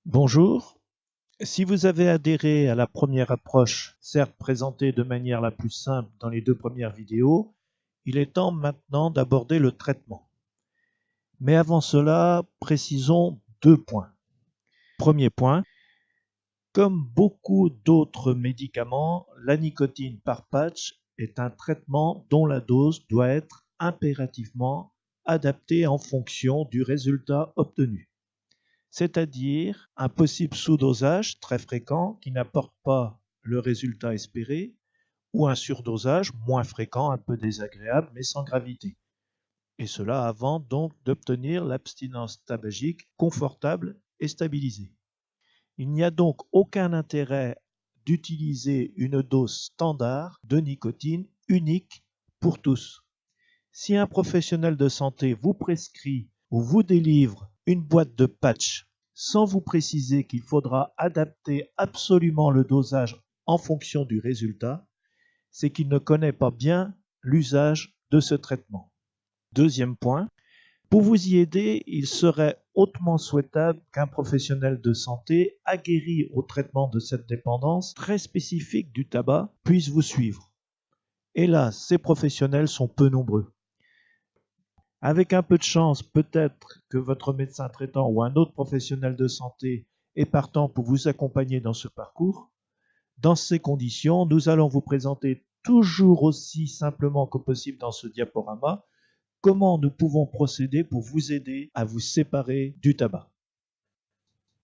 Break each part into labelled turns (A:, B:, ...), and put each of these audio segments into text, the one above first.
A: Bonjour. Si vous avez adhéré à la première approche, certes présentée de manière la plus simple dans les 2 premières vidéos, il est temps maintenant d'aborder le traitement. Mais avant cela, précisons 2 points. Premier point, comme beaucoup d'autres médicaments, la nicotine par patch est un traitement dont la dose doit être impérativement adaptée en fonction du résultat obtenu. C'est-à-dire un possible sous-dosage très fréquent qui n'apporte pas le résultat espéré, ou un surdosage moins fréquent, un peu désagréable, mais sans gravité. Et cela avant donc d'obtenir l'abstinence tabagique confortable et stabilisée. Il n'y a donc aucun intérêt d'utiliser une dose standard de nicotine unique pour tous. Si un professionnel de santé vous prescrit ou vous délivre une boîte de patch sans vous préciser qu'il faudra adapter absolument le dosage en fonction du résultat, c'est qu'il ne connaît pas bien l'usage de ce traitement. Deuxième point, pour vous y aider, il serait hautement souhaitable qu'un professionnel de santé aguerri au traitement de cette dépendance très spécifique du tabac puisse vous suivre. Hélas, ces professionnels sont peu nombreux. Avec un peu de chance, peut-être que votre médecin traitant ou un autre professionnel de santé est partant pour vous accompagner dans ce parcours. Dans ces conditions, nous allons vous présenter toujours aussi simplement que possible dans ce diaporama comment nous pouvons procéder pour vous aider à vous séparer du tabac.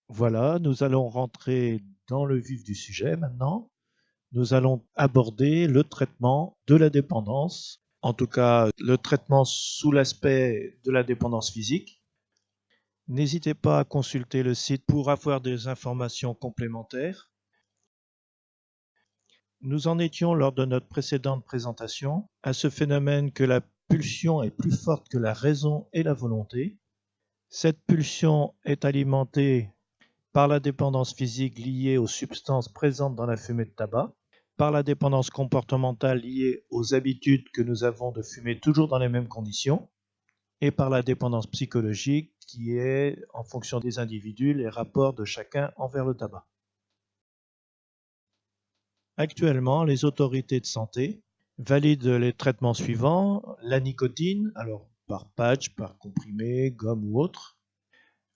A: Voilà, nous allons rentrer dans le vif du sujet maintenant. Nous allons aborder le traitement de la dépendance. En tout cas, le traitement sous l'aspect de la dépendance physique. N'hésitez pas à consulter le site pour avoir des informations complémentaires. Nous en étions lors de notre précédente présentation à ce phénomène que la pulsion est plus forte que la raison et la volonté. Cette pulsion est alimentée par la dépendance physique liée aux substances présentes dans la fumée de tabac, par la dépendance comportementale liée aux habitudes que nous avons de fumer toujours dans les mêmes conditions, et par la dépendance psychologique qui est, en fonction des individus, les rapports de chacun envers le tabac. Actuellement, les autorités de santé valident les traitements suivants: la nicotine, alors par patch, par comprimé, gomme ou autre.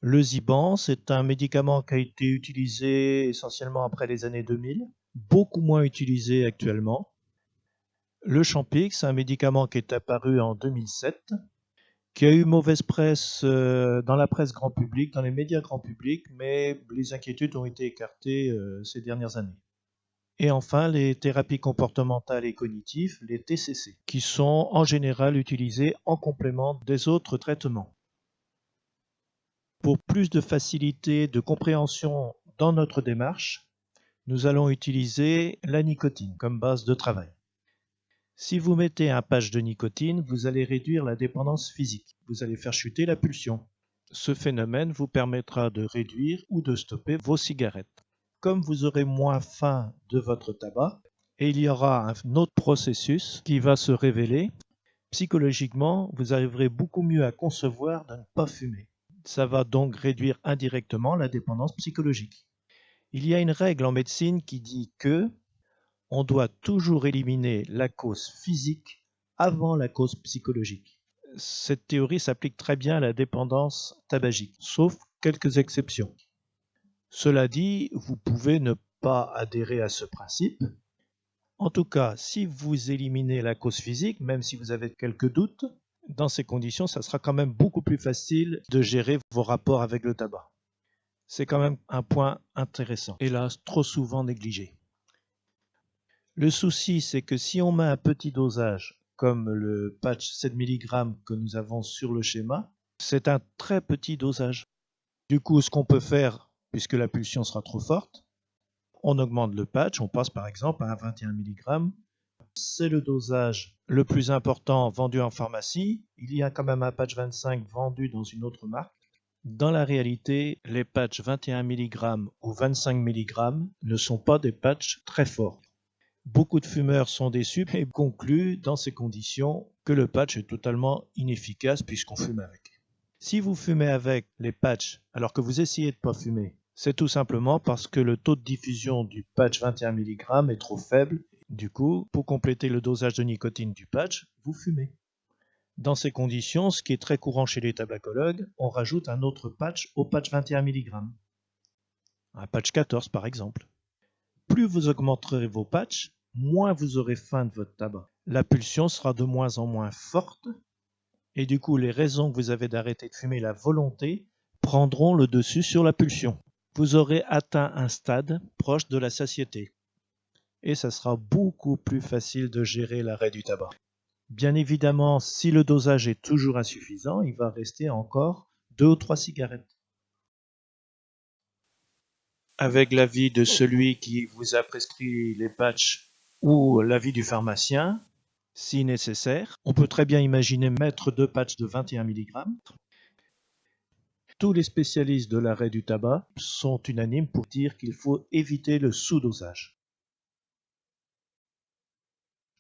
A: Le Zyban, c'est un médicament qui a été utilisé essentiellement après les années 2000, beaucoup moins utilisé actuellement. Le Champix, un médicament qui est apparu en 2007, qui a eu mauvaise presse dans la presse grand public, dans les médias grand public, mais les inquiétudes ont été écartées ces dernières années. Et enfin, les thérapies comportementales et cognitives, les TCC, qui sont en général utilisées en complément des autres traitements. Pour plus de facilité de compréhension dans notre démarche, nous allons utiliser la nicotine comme base de travail. Si vous mettez un patch de nicotine, vous allez réduire la dépendance physique. Vous allez faire chuter la pulsion. Ce phénomène vous permettra de réduire ou de stopper vos cigarettes. Comme vous aurez moins faim de votre tabac, et il y aura un autre processus qui va se révéler, psychologiquement, vous arriverez beaucoup mieux à concevoir de ne pas fumer. Ça va donc réduire indirectement la dépendance psychologique. Il y a une règle en médecine qui dit que on doit toujours éliminer la cause physique avant la cause psychologique. Cette théorie s'applique très bien à la dépendance tabagique, sauf quelques exceptions. Cela dit, vous pouvez ne pas adhérer à ce principe. En tout cas, si vous éliminez la cause physique, même si vous avez quelques doutes, dans ces conditions, ça sera quand même beaucoup plus facile de gérer vos rapports avec le tabac. C'est quand même un point intéressant, hélas trop souvent négligé. Le souci, c'est que si on met un petit dosage, comme le patch 7 mg que nous avons sur le schéma, c'est un très petit dosage. Du coup, ce qu'on peut faire, puisque la pulsion sera trop forte, on augmente le patch, on passe par exemple à 21 mg. C'est le dosage le plus important vendu en pharmacie. Il y a quand même un patch 25 vendu dans une autre marque. Dans la réalité, les patchs 21 mg ou 25 mg ne sont pas des patchs très forts. Beaucoup de fumeurs sont déçus et concluent dans ces conditions que le patch est totalement inefficace puisqu'on fume avec. Si vous fumez avec les patchs alors que vous essayez de ne pas fumer, C'est tout simplement parce que le taux de diffusion du patch 21 mg est trop faible. Du coup, pour compléter le dosage de nicotine du patch, vous fumez. Dans ces conditions, ce qui est très courant chez les tabacologues, on rajoute un autre patch au patch 21 mg. Un patch 14 par exemple. Plus vous augmenterez vos patchs, moins vous aurez faim de votre tabac. La pulsion sera de moins en moins forte et du coup les raisons que vous avez d'arrêter de fumer, la volonté, prendront le dessus sur la pulsion. Vous aurez atteint un stade proche de la satiété et ça sera beaucoup plus facile de gérer l'arrêt du tabac. Bien évidemment, si le dosage est toujours insuffisant, il va rester encore 2 ou 3 cigarettes. Avec l'avis de celui qui vous a prescrit les patchs ou l'avis du pharmacien, si nécessaire, on peut très bien imaginer mettre 2 patchs de 21 mg. Tous les spécialistes de l'arrêt du tabac sont unanimes pour dire qu'il faut éviter le sous-dosage.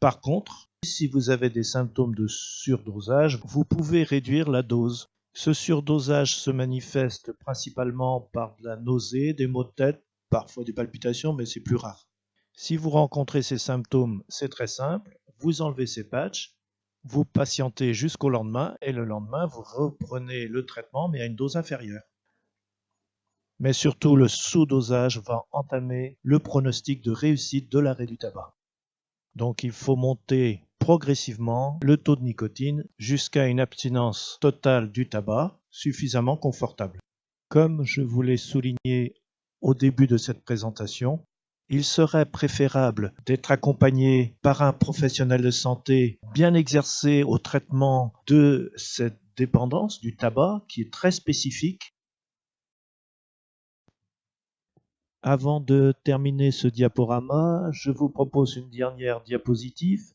A: Par contre, si vous avez des symptômes de surdosage, vous pouvez réduire la dose. Ce surdosage se manifeste principalement par de la nausée, des maux de tête, parfois des palpitations, mais c'est plus rare. Si vous rencontrez ces symptômes, c'est très simple, vous enlevez ces patchs, vous patientez jusqu'au lendemain et le lendemain, vous reprenez le traitement mais à une dose inférieure. Mais surtout, le sous-dosage va entamer le pronostic de réussite de l'arrêt du tabac. Donc il faut monter progressivement le taux de nicotine jusqu'à une abstinence totale du tabac suffisamment confortable. Comme je vous l'ai souligné au début de cette présentation, il serait préférable d'être accompagné par un professionnel de santé bien exercé au traitement de cette dépendance du tabac qui est très spécifique. Avant de terminer ce diaporama, je vous propose une dernière diapositive.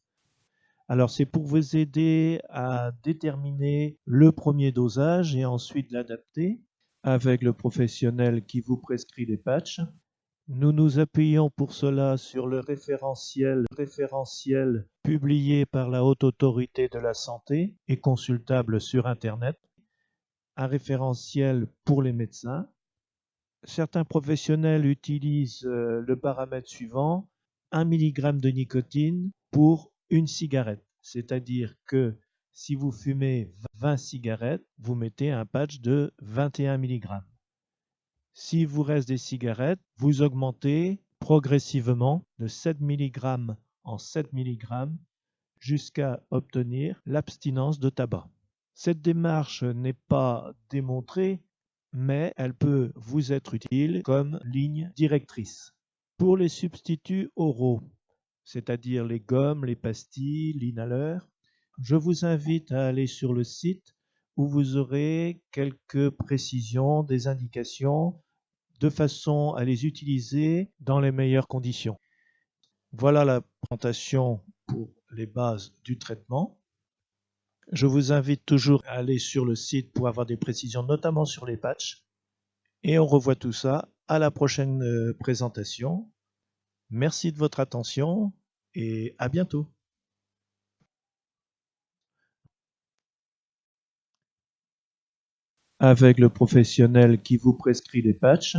A: Alors c'est pour vous aider à déterminer le premier dosage et ensuite l'adapter avec le professionnel qui vous prescrit les patchs. Nous nous appuyons pour cela sur le référentiel publié par la Haute Autorité de la Santé et consultable sur Internet, un référentiel pour les médecins. Certains professionnels utilisent le paramètre suivant, 1 mg de nicotine pour une cigarette. C'est-à-dire que si vous fumez 20 cigarettes, vous mettez un patch de 21 mg. S'il vous reste des cigarettes, vous augmentez progressivement de 7 mg en 7 mg jusqu'à obtenir l'abstinence de tabac. Cette démarche n'est pas démontrée, mais elle peut vous être utile comme ligne directrice. Pour les substituts oraux, c'est-à-dire les gommes, les pastilles, l'inhaleur, je vous invite à aller sur le site où vous aurez quelques précisions, des indications, de façon à les utiliser dans les meilleures conditions. Voilà la présentation pour les bases du traitement. Je vous invite toujours à aller sur le site pour avoir des précisions, notamment sur les patchs. Et on revoit tout ça à la prochaine présentation. Merci de votre attention et à bientôt. Avec le professionnel qui vous prescrit les patchs,